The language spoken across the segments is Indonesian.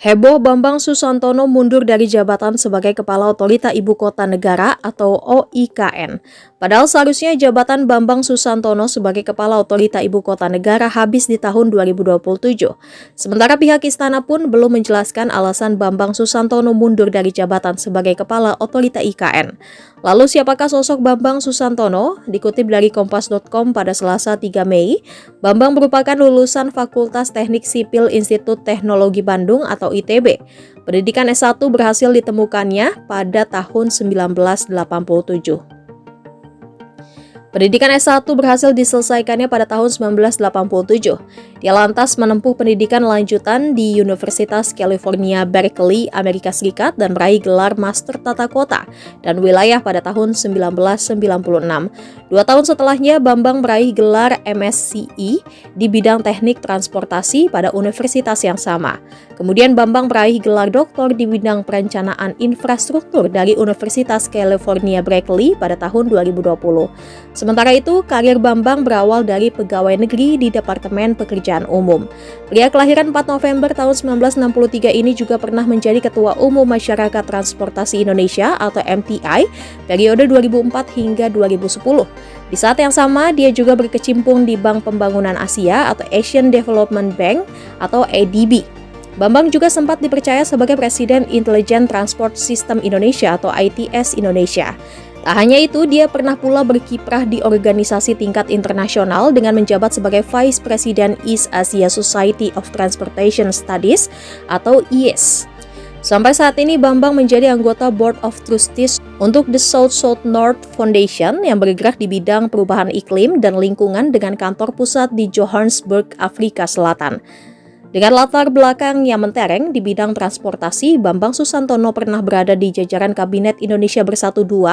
Heboh Bambang Susantono mundur dari jabatan sebagai Kepala Otorita Ibu Kota Negara atau OIKN. Padahal seharusnya jabatan Bambang Susantono sebagai Kepala Otorita Ibu Kota Negara habis di tahun 2027. Sementara pihak istana pun belum menjelaskan alasan Bambang Susantono mundur dari jabatan sebagai Kepala Otorita IKN. Lalu siapakah sosok Bambang Susantono? Dikutip dari Kompas.com pada Selasa 3 Mei, Bambang merupakan lulusan Fakultas Teknik Sipil Institut Teknologi Bandung atau ITB. Pendidikan S1 berhasil ditemukannya pada tahun 1987. Pendidikan S1 berhasil diselesaikannya pada tahun 1987. Dia lantas menempuh pendidikan lanjutan di Universitas California, Berkeley, Amerika Serikat dan meraih gelar Master Tata Kota dan Wilayah pada tahun 1996. 2 tahun setelahnya, Bambang meraih gelar MSCI di bidang teknik transportasi pada universitas yang sama. Kemudian Bambang meraih gelar doktor di bidang perencanaan infrastruktur dari Universitas California, Berkeley pada tahun 2020. Sementara itu, karir Bambang berawal dari pegawai negeri di Departemen Pekerjaan Umum. Pria kelahiran 4 November tahun 1963 ini juga pernah menjadi Ketua Umum Masyarakat Transportasi Indonesia atau MTI periode 2004 hingga 2010. Di saat yang sama, dia juga berkecimpung di Bank Pembangunan Asia atau Asian Development Bank atau ADB. Bambang juga sempat dipercaya sebagai Presiden Intelligent Transport System Indonesia atau ITS Indonesia. Tak hanya itu, dia pernah pula berkiprah di organisasi tingkat internasional dengan menjabat sebagai Vice President East Asia Society of Transportation Studies atau IES. Sampai saat ini, Bambang menjadi anggota Board of Trustees untuk The South-South North Foundation yang bergerak di bidang perubahan iklim dan lingkungan dengan kantor pusat di Johannesburg, Afrika Selatan. Dengan latar belakang yang mentereng di bidang transportasi, Bambang Susantono pernah berada di jajaran Kabinet Indonesia Bersatu II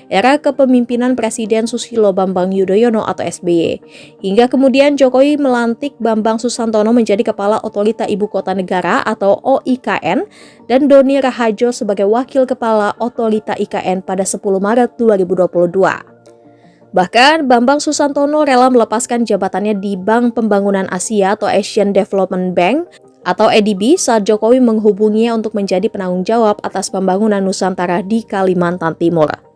era kepemimpinan Presiden Susilo Bambang Yudhoyono atau SBY. Hingga kemudian Jokowi melantik Bambang Susantono menjadi Kepala Otorita Ibu Kota Negara atau OIKN dan Doni Rahajo sebagai Wakil Kepala Otorita IKN pada 10 Maret 2022. Bahkan, Bambang Susantono rela melepaskan jabatannya di Bank Pembangunan Asia atau Asian Development Bank atau ADB saat Jokowi menghubunginya untuk menjadi penanggung jawab atas pembangunan Nusantara di Kalimantan Timur.